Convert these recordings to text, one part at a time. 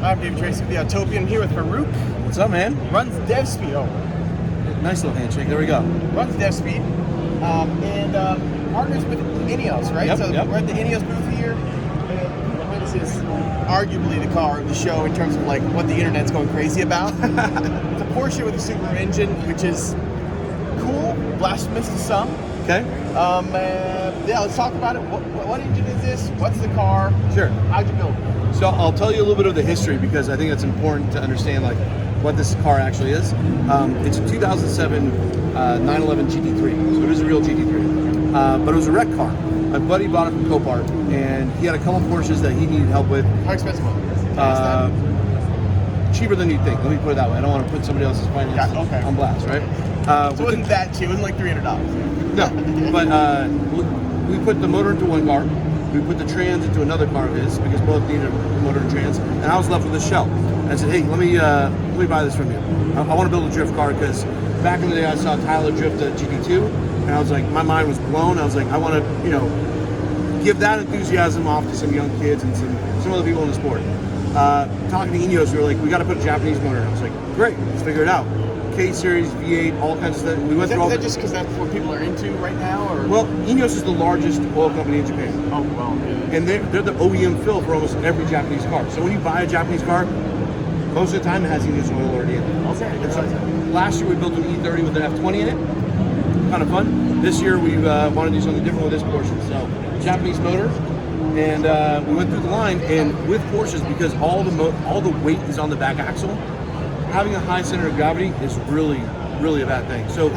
I'm David Tracy with the Autopian here with Faruk. What's up, man? Runs DevSpeed. Oh, nice little handshake. There we go. Runs DevSpeed and partners with Ineos, right? Yep, so yep. we're at the Ineos booth here. And this is arguably the car of the show in terms of like what the internet's going crazy about. It's a Porsche with a Subaru engine, which is cool, blasphemous to some. Okay. Yeah, let's talk about it. What engine is this? What's the car? Sure. How'd you build it? So I'll tell you a little bit of the history because I think it's important to understand like what this car actually is. It's a 2007 911 GT3, so it is a real GT3, but it was a wreck car. My buddy bought it from Copart, and he had a couple Porsches that he needed help with. How expensive was it? Cheaper than you'd think. Let me put it that way. I don't want to put somebody else's finances on blast, right? So it wasn't that cheap. It wasn't like $300. No, but we put the motor into one car. We put the trans into another car of his because both needed a motor and trans, and I was left with a shell. And I said, "Hey, let me buy this from you. I want to build a drift car because back in the day I saw Tyler drift a GT2, and I was like, my mind was blown. I was like, I want to, give that enthusiasm off to some young kids and some other people in the sport. Talking to Ineos, we were like, we got to put a Japanese motor. And I was like, great, let's figure it out. K-Series, V8, all kinds of stuff. We went through all. Is that just because that's what people are into right now, or? Well, Ineos is the largest oil company in Japan. Oh well. Yeah. And they're the OEM fill for almost every Japanese car. So when you buy a Japanese car, most of the time it has Ineos oil already in it. Okay. And so last year we built an E30 with an F20 in it. Kind of fun. This year we want to do something different with this Porsche. So Japanese motor, and we went through the line. And with Porsches, because all the weight is on the back axle, having a high center of gravity is really a bad thing. So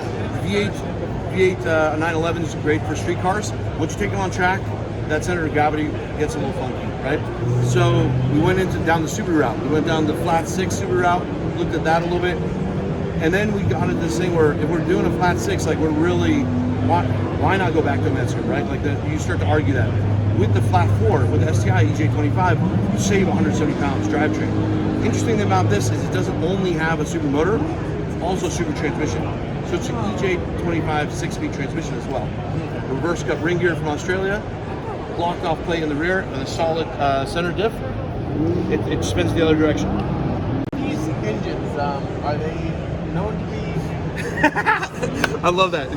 V8 911 is great for street cars. Once you take them on track, that center of gravity gets a little funky, right? So we went down the Subaru route. We went down the flat six Subaru route, looked at that a little bit, and then we got into this thing where if we're doing a flat six, like we're really, why not go back to a med right? Like you start to argue that. With the flat four, with the STI EJ25, you save 170 pounds drivetrain. Interesting thing about this is it doesn't only have a super motor, it's also a super transmission. So it's an EJ25 6-speed transmission as well. Reverse cut ring gear from Australia, blocked off plate in the rear, and a solid center diff. It spins the other direction. These engines, are they known to be? I love that.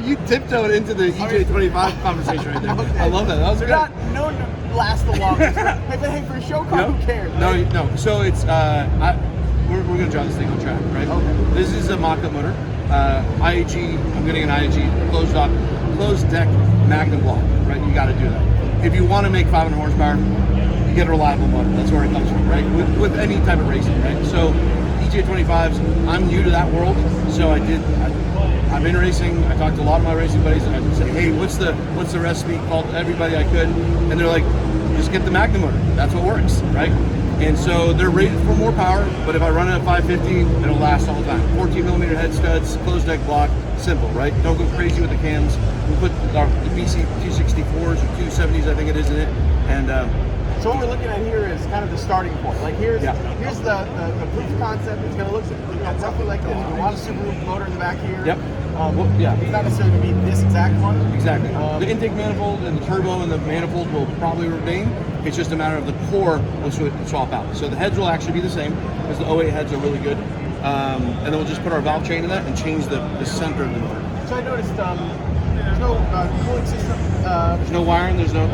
You tiptoed into the EJ25 conversation right there. Okay. I love that. That was They're good. not known to last the longest. Hey, for a show car, who cares? Right? No. So it's we're going to drive this thing on track, right? Okay. This is a mock-up motor. IAG. I'm getting an IAG closed deck Magnum block, right? You got to do that. If you want to make 500 horsepower, you get a reliable motor. That's where it comes from, right? With any type of racing, right? So EJ25s. I'm new to that world, so I've been racing. I talked to a lot of my racing buddies, and I said, "Hey, what's the recipe?" Called everybody I could, and they're like, "Just get the Magnum motor. That's what works, right?" And so they're rated for more power, but if I run it at 550, it'll last all the time. 14mm head studs, closed deck block, simple, right? Don't go crazy with the cams. We put the BC 264s or 270s, I think it is, in it, and. So what we're looking at here is kind of the starting point. Like here's the proof concept. It's going to look roughly like this. You want a Subaru motor in the back here. Yep. It's not necessarily going to be this exact one. Exactly. The intake manifold and the turbo and the manifold will probably remain. It's just a matter of the core will swap out. So the heads will actually be the same because the 08 heads are really good. And then we'll just put our valve chain in that and change the center of the motor. So I noticed there's no cooling system. There's no wiring. There's no.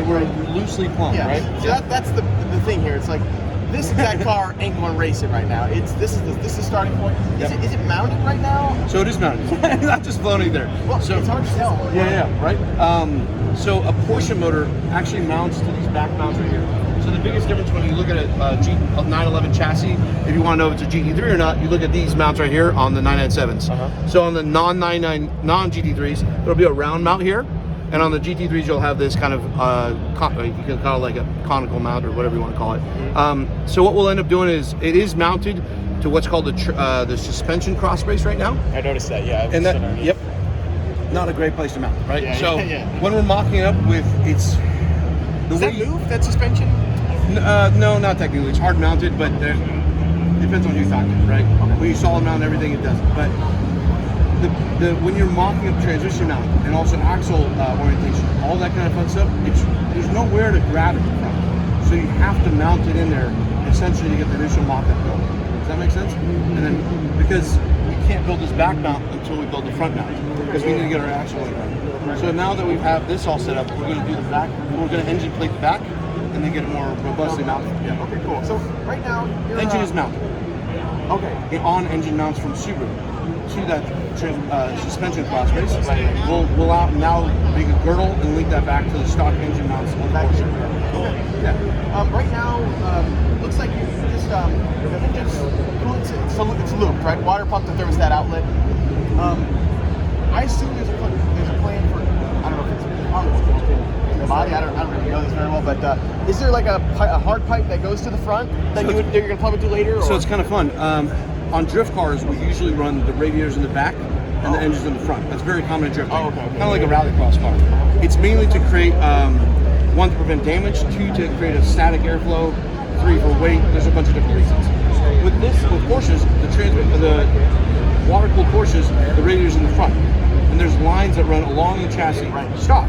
We're loosely plumbed, right? So that's the thing here. It's like this exact car ain't going to race it right now. This is the starting point. Is it mounted right now? So it is mounted. Not just floating there. Well, so it's hard to tell. Yeah, right. So a Porsche motor actually mounts to these back mounts right here. So the biggest difference when you look at a 911 chassis, if you want to know if it's a GT3 or not, you look at these mounts right here on the 997s. So on the non-GT3s, there'll be a round mount here. And on the GT3s, you'll have this kind of, you can call it like a conical mount or whatever you want to call it. So what we'll end up doing is, it is mounted to what's called the suspension cross brace right now. I noticed that, yeah. And that, not a great place to mount, right? Yeah, so when we're mocking it up with, Does that move, that suspension? No, not technically. It's hard mounted, but it depends on who you talk to, right? Okay. When you solid mount everything, it doesn't. But when you're mocking up transmission mount and also axle orientation, all that kind of fun stuff, there's nowhere to grab it from. So So you have to mount it in there essentially to get the initial mock-up built. Does that make sense? And then because we can't build this back mount until we build the front mount because we need to get our axle weight right. So now that we have this all set up, we're going to do the back. We're going to engine plate the back and then get it more robustly mounted. Yeah. Okay, cool. So right now, Engine is mounted. Okay. On engine mounts from Subaru to that suspension cross brace. We'll now make a girdle and link that back to the stock engine mounts on the Porsche. Okay. Yeah. Right now, looks like you just it's looped, right? Water pump to thermostat outlet. I assume there's a plan for, I don't know if it's probably in the body. I don't really know this very well, but is there like a hard pipe that goes to the front that you're going to plug into later? Or? So it's kind of fun. On drift cars, we usually run the radiators in the back and the engines in the front. That's very common in drifting. Okay. Kind of like a rallycross car. It's mainly to create, one, to prevent damage, two, to create a static airflow, three, for weight. There's a bunch of different reasons. With Porsches, the water-cooled Porsches, the radiator's in the front. And there's lines that run along the chassis, stock.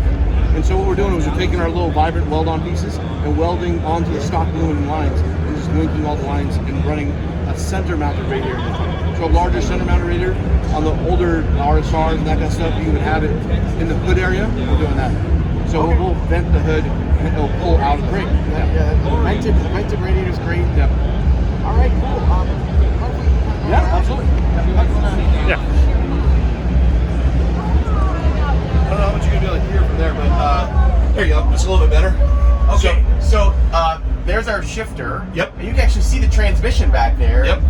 And so what we're doing is we're taking our little vibrant weld-on pieces and welding onto the stock aluminum lines and just linking all the lines and running a center-mounted radiator in the front. So a larger center-mounted radiator on the older RSRs and that kind of stuff, you would have it in the hood area. We're doing that. So we'll vent the hood and it'll pull out of the brake. The vented radiator's great. Yeah. All right, cool. Yeah, absolutely. Yeah. I don't know how much you're gonna be able to hear from there, but there you go. It's a little bit better. Okay, so there's our shifter. Yep. And you can actually see the transmission back there. Yep.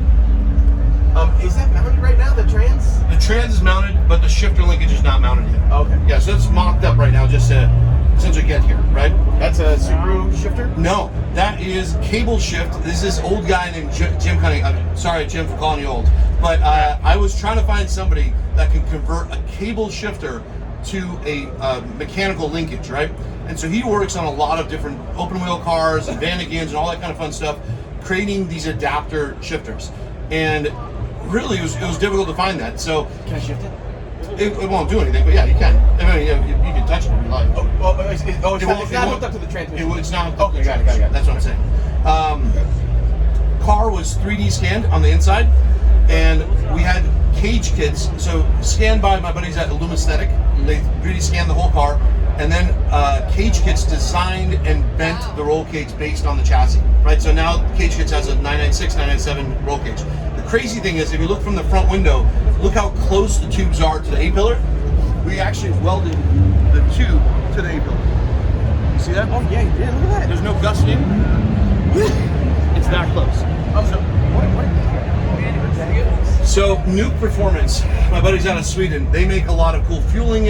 Is that mounted right now, the trans? The trans is mounted, but the shifter linkage is not mounted yet. Okay. Yeah, so it's mocked up right now just to essentially get here, right? That's a Subaru shifter? No, that is cable shift. This is old guy named Jim Cunning. I'm sorry, Jim, for calling you old. But I was trying to find somebody that can convert a cable shifter to a mechanical linkage, right? And so he works on a lot of different open wheel cars and Vanagons and all that kind of fun stuff, creating these adapter shifters. And really, it was difficult to find that. So Can I shift it? it won't do anything, but yeah, you can. I mean, you can touch it if you like. It's not hooked up to the transmission. It's not. Okay, got it. That's what I'm saying. Car was 3D scanned on the inside, and we had cage kits. So scanned by my buddies at Illumisthetic. They 3D scanned the whole car, and then cage kits designed and bent the roll cage based on the chassis. Right. So now cage kits has a 996, 997 roll cage. The crazy thing is, if you look from the front window, look how close the tubes are to the A-pillar. We actually welded the tube to the A-pillar. You see that? Oh, yeah, you did. Look at that. There's no gusseting. It's that close. So Nuke Performance, my buddies out of Sweden, they make a lot of cool fueling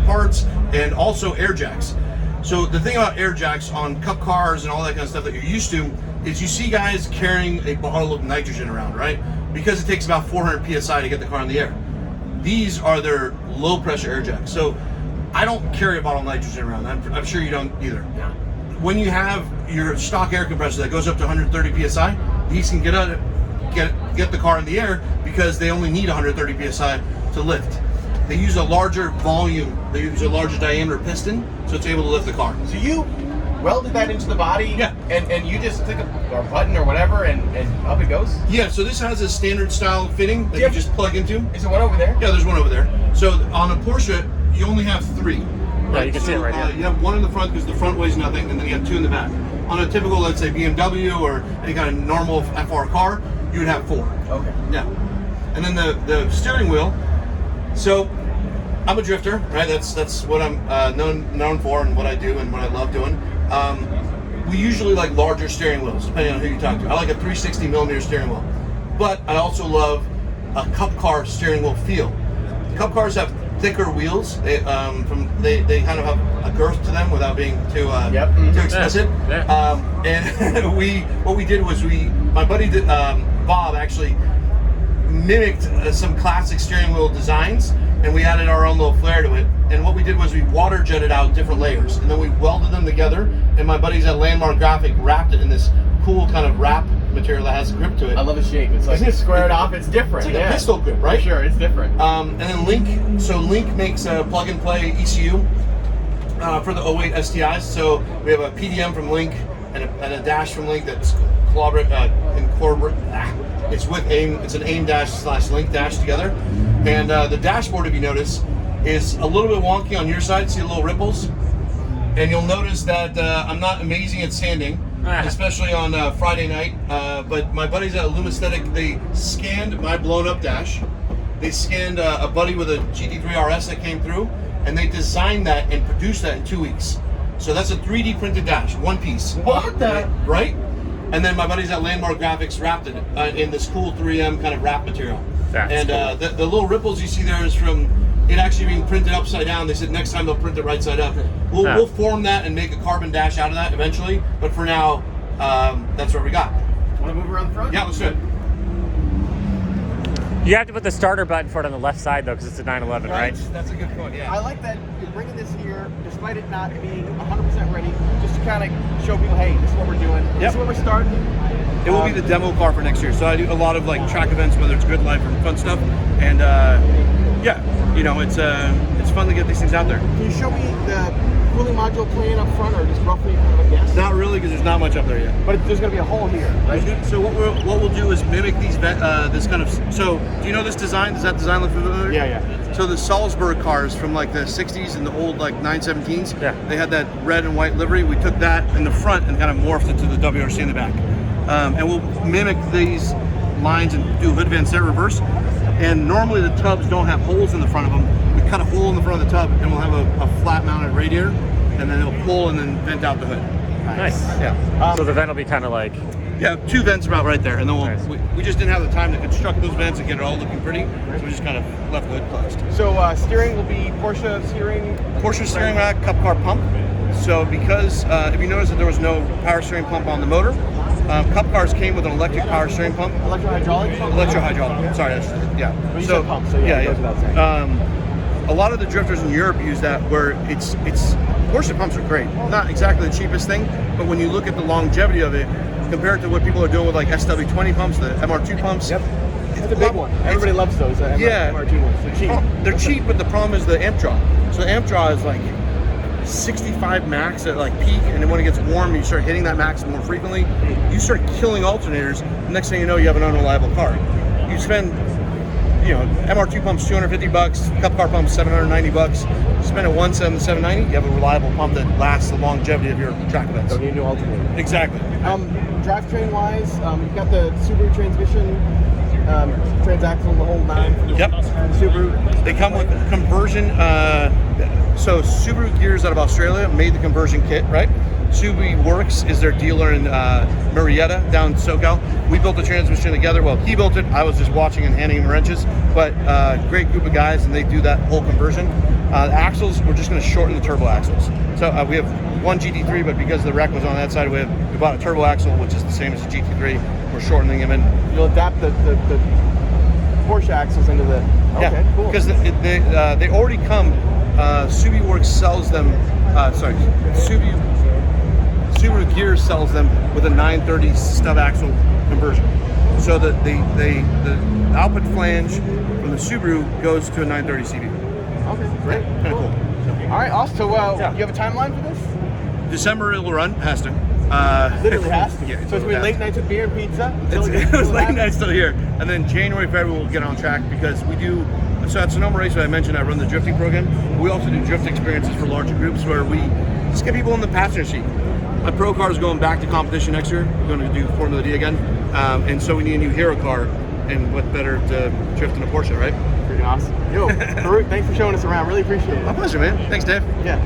parts and also air jacks. So the thing about air jacks on cup cars and all that kind of stuff that you're used to is you see guys carrying a bottle of nitrogen around, right? Because it takes about 400 PSI to get the car in the air. These are their low pressure air jacks. So I don't carry a bottle of nitrogen around. I'm sure you don't either. Yeah. When you have your stock air compressor that goes up to 130 PSI, these can get the car in the air because they only need 130 PSI to lift. They use a larger volume, they use a larger diameter piston, so it's able to lift the car. So you welded that into the body, Yeah. and you just click a button or whatever, and up it goes? Yeah, so this has a standard style fitting that Yep. you just plug into. Is there one over there? Yeah, there's one over there. So on a Porsche, you only have three. Yeah, you can see it right here. You have one in the front because the front weighs nothing, and then you have two in the back. On a typical, let's say, BMW or any kind of normal FR car, you would have four. Okay. Yeah. And then the steering wheel. So I'm a drifter, right? That's what I'm known for and what I do and what I love doing. We usually like larger steering wheels, depending on who you talk to. I like a 360 millimeter steering wheel, but I also love a cup car steering wheel feel. Cup cars have thicker wheels. They kind of have a girth to them without being too explicit. Yeah. And what we did was my buddy Bob actually mimicked some classic steering wheel designs, and we added our own little flair to it. And what we did was we water jetted out different layers, and then we welded them together. And my buddies at Landmark Graphic wrapped it in this cool kind of wrap material that has grip to it. I love the shape. It's like Isn't it squared off. It's different. It's like a pistol grip, right? For sure, it's different. And then Link makes a plug-and-play ECU for the 08 STIs. So we have a PDM from Link, and a dash from Link that's it's with AIM. It's an AIM dash / Link dash together. And the dashboard, if you notice, is a little bit wonky on your side. See the little ripples? And you'll notice that I'm not amazing at sanding, especially on Friday night. But my buddies at Lumisthetic, they scanned my blown up dash. They scanned a buddy with a GT3 RS that came through, and they designed that and produced that in 2 weeks. So that's a 3D printed dash, one piece. What the? Right? And then my buddies at Landmark Graphics wrapped it in this cool 3M kind of wrap material. That's cool. The little ripples you see there is from it actually being printed upside down. They said next time they'll print it right side up. We'll form that and make a carbon dash out of that eventually. But for now, that's what we got. Want to move around the front? Yeah, let's do it. You have to put the starter button for it on the left side though, because it's a 911, right? That's a good point. Yeah. I like that you're bringing this here, despite it not being 100% ready, just to kind of show people, hey, this is what we're doing. This is what we're starting. It will be the demo car for next year. So I do a lot of like track events, whether it's good life or fun stuff, and yeah, you know, it's fun to get these things out there. Can you show me the cooling module plan up front, or just roughly kind of a guess? Not really, because there's not much up there yet. But there's going to be a hole here, right? So what we'll do is mimic these this kind of. So do you know this design? Does that design look familiar? Yeah. So the Salzburg cars from like the 60s and the old like 917s, Yeah. they had that red and white livery. We took that in the front and kind of morphed it to the WRC in the back. And we'll mimic these lines and do hood van set reverse. And normally the tubs don't have holes in the front of them. We cut a hole in the front of the tub and we'll have a flat mounted radiator, and then it'll pull and then vent out the hood. Nice. Yeah. So the vent will be kind of like, Yeah, 2 vents about right there, and then Nice. we just didn't have the time to construct those vents and get it all looking pretty, so we just kind of left the hood closed. So steering will be Porsche steering? Porsche steering rack, cup car pump. So because, if you notice that there was no power steering pump on the motor, cup cars came with an electric power steering pump. Electrohydraulic? Electrohydraulic, sorry, yeah. Well, you said pump, so yeah, it goes without saying. A lot of the drifters in Europe use that, where it's Porsche pumps are great. Not exactly the cheapest thing, but when you look at the longevity of it, compared to what people are doing with like SW20 pumps, the MR2 pumps. Yep. It's a big one. Everybody loves those. MR2 ones. They're cheap. They're cheap, but the problem is the amp draw. So the amp draw is like 65 max at like peak, and then when it gets warm, you start hitting that max more frequently. You start killing alternators. The next thing you know, you have an unreliable car. You spend, you know, MR2 pumps $250, cup car pumps $790. You spend a 1.7 to 790, you have a reliable pump that lasts the longevity of your track events. Don't need a new alternator. Exactly. Drivetrain wise, you've got the Subaru transmission, transaxle, the whole nine. Yep. Subaru. They come with conversion. So Subaru Gears out of Australia made the conversion kit, right? Subaru-Works is their dealer in Marietta down in SoCal. We built the transmission together. Well, he built it. I was just watching and handing him wrenches. But great group of guys, and they do that whole conversion. The axles, we're just going to shorten the turbo axles. So we have one GT3, but because the wreck was on that side, we bought a turbo axle, which is the same as the GT3. We're shortening them in. You'll adapt the Porsche axles into the. Okay, cool. Because they already come. Subaru-Works sells them. Subaru Gears sells them with a 930 stub axle conversion. So the output flange from the Subaru goes to a 930 CV. Okay, great. Kind of cool. All right, awesome. So, you have a timeline for this? December it will run, has to. Literally has to. Yeah, So it's going to be late nights with beer and pizza? until It was late happens? nights still here. And then January, February, we'll get on track because we do. So at Sonoma Race, I mentioned I run the drifting program. We also do drift experiences for larger groups where we just get people in the passenger seat. My pro car is going back to competition next year. We're going to do Formula D again. And so we need a new hero car. And what better to drift in a Porsche, right? Freaking awesome. Yo, Faruk, thanks for showing us around. Really appreciate it. My pleasure, man. Thanks, Dave. Yeah.